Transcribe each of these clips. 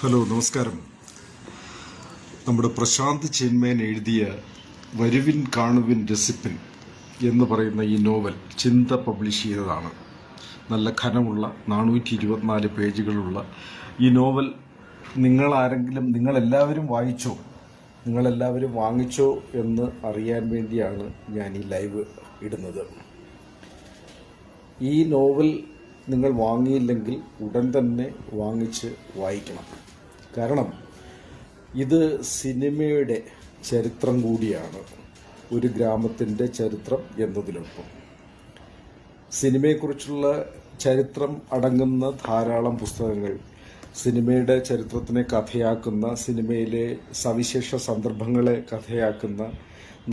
Hello, നമസ്കാരം. നമ്മുടെ പ്രശാന്ത് ചിന്മയൻ എഴുതിയ വരുവിൻ കാണുവിൻ രസിപ്പിൻ എന്ന് പറയുന്ന ഈ നോവൽ ചിന്ത പബ്ലിഷ് ചെയ്തതാണ്. നല്ല ഘനമുള്ള 424 പേജുകളുള്ള ഈ നോവൽ നിങ്ങളെല്ലാവരും വായിച്ചോ, നിങ്ങളെല്ലാവരും വാങ്ങിച്ചോ എന്ന് അറിയാൻ വേണ്ടിയാണ് ഞാൻ ഈ ലൈവ് ഇടുന്നത്. ഈ നോവൽ നിങ്ങൾ വാങ്ങിയില്ലെങ്കിൽ ഉടൻ തന്നെ വാങ്ങിച്ച് വായിക്കണം. കാരണം ഇത് സിനിമയുടെ ചരിത്രം കൂടിയാണ്. ഒരു ഗ്രാമത്തിൻ്റെ ചരിത്രം എന്നതിനൊപ്പം സിനിമയെക്കുറിച്ചുള്ള ചരിത്രം അടങ്ങുന്ന ധാരാളം പുസ്തകങ്ങൾ, സിനിമയുടെ ചരിത്രത്തിനെ കഥയാക്കുന്ന, സിനിമയിലെ സവിശേഷ സന്ദർഭങ്ങളെ കഥയാക്കുന്ന,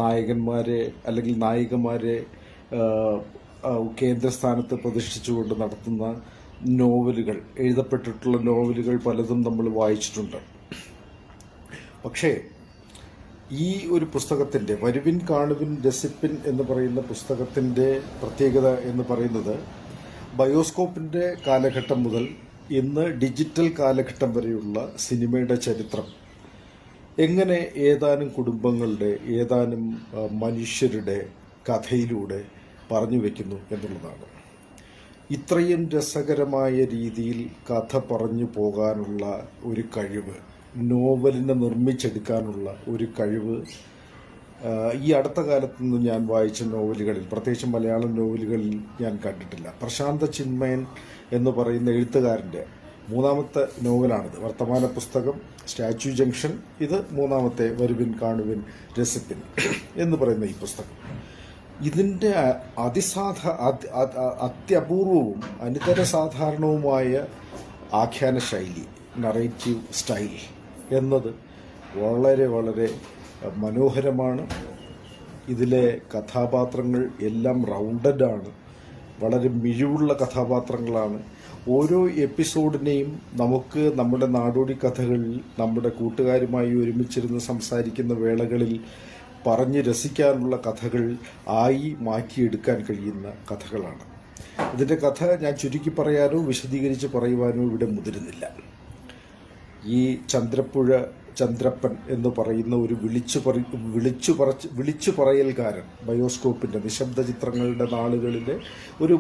നായകന്മാരെ അല്ലെങ്കിൽ നായികമാരെ കേന്ദ്രസ്ഥാനത്ത് പ്രതിഷ്ഠിച്ചുകൊണ്ട് നടത്തുന്ന നോവലുകൾ, എഴുതപ്പെട്ടിട്ടുള്ള നോവലുകൾ പലതും നമ്മൾ വായിച്ചിട്ടുണ്ട്. പക്ഷേ ഈ ഒരു പുസ്തകത്തിൻ്റെ വരുവിൻ കാണുവിൻ രസിപ്പിൻ എന്ന് പറയുന്ന പുസ്തകത്തിൻ്റെ പ്രത്യേകത എന്ന് പറയുന്നത് ബയോസ്കോപ്പിൻ്റെ കാലഘട്ടം മുതൽ ഇന്ന് ഡിജിറ്റൽ കാലഘട്ടം വരെയുള്ള സിനിമയുടെ ചരിത്രം എങ്ങനെ ഏതാനും കുടുംബങ്ങളുടെ, ഏതാനും മനുഷ്യരുടെ കഥയിലൂടെ പറഞ്ഞു വയ്ക്കുന്നു എന്നുള്ളതാണ്. ഇത്രയും രസകരമായ രീതിയിൽ കഥ പറഞ്ഞു പോകാനുള്ള ഒരു കഴിവ്, നോവലിനെ നിർമ്മിച്ചെടുക്കാനുള്ള ഒരു കഴിവ് ഈ അടുത്ത കാലത്തൊന്നും ഞാൻ വായിച്ച നോവലുകളിൽ, പ്രത്യേകിച്ച് മലയാളം നോവലുകളിൽ ഞാൻ കണ്ടിട്ടില്ല. പ്രശാന്ത് ചിന്മയൻ എന്ന് പറയുന്ന എഴുത്തുകാരൻ്റെ 3ാമത്തെ നോവലാണിത്. വർത്തമാന പുസ്തകം സ്റ്റാച്യു ജംഗ്ഷൻ, ഇത് 3ാമത്തെ വരുവിൻ കാണുവിൻ രസിപ്പിൻ എന്ന് പറയുന്ന ഈ പുസ്തകം. ഇതിൻ്റെ അത്യപൂർവവും അനിതര സാധാരണവുമായ ആഖ്യാന ശൈലി, നറേറ്റീവ് സ്റ്റൈൽ എന്നത് വളരെ വളരെ മനോഹരമാണ്. ഇതിലെ കഥാപാത്രങ്ങൾ എല്ലാം റൗണ്ടഡാണ്, വളരെ മിഴിവുള്ള കഥാപാത്രങ്ങളാണ്. ഓരോ എപ്പിസോഡിനെയും നമുക്ക് നമ്മുടെ നാടോടി കഥകളിൽ നമ്മുടെ കൂട്ടുകാരുമായി ഒരുമിച്ചിരുന്ന് സംസാരിക്കുന്ന വേളകളിൽ പറഞ്ഞ് രസിക്കാനുള്ള കഥകൾ ആയി മാറ്റിയെടുക്കാൻ കഴിയുന്ന കഥകളാണ്. ഇതിൻ്റെ കഥ ഞാൻ ചുരുക്കി പറയാനോ വിശദീകരിച്ച് പറയുവാനോ ഇവിടെ മുതിരുന്നില്ല. ഈ ചന്ദ്രപ്പൻ എന്ന് പറയുന്ന ഒരു വിളിച്ചു പറയൽക്കാരൻ, ബയോസ്കോപ്പിൻ്റെ നിശബ്ദ ചിത്രങ്ങളുടെ നാളുകളിലെ ഒരു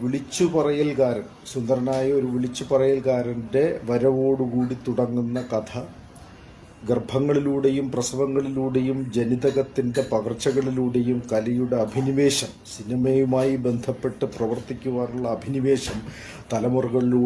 വിളിച്ചു പറയൽക്കാരൻ, സുന്ദരനായ ഒരു വിളിച്ചു പറയൽക്കാരൻ്റെ വരവോടുകൂടി തുടങ്ങുന്ന കഥ ഗർഭങ്ങളിലൂടെയും പ്രസവങ്ങളിലൂടെയും ജനിതകത്തിൻ്റെ പകർച്ചകളിലൂടെയും കലയുടെ അഭിനിവേശം, സിനിമയുമായി ബന്ധപ്പെട്ട് പ്രവർത്തിക്കുവാനുള്ള അഭിനിവേശം തലമുറകളിലൂടെ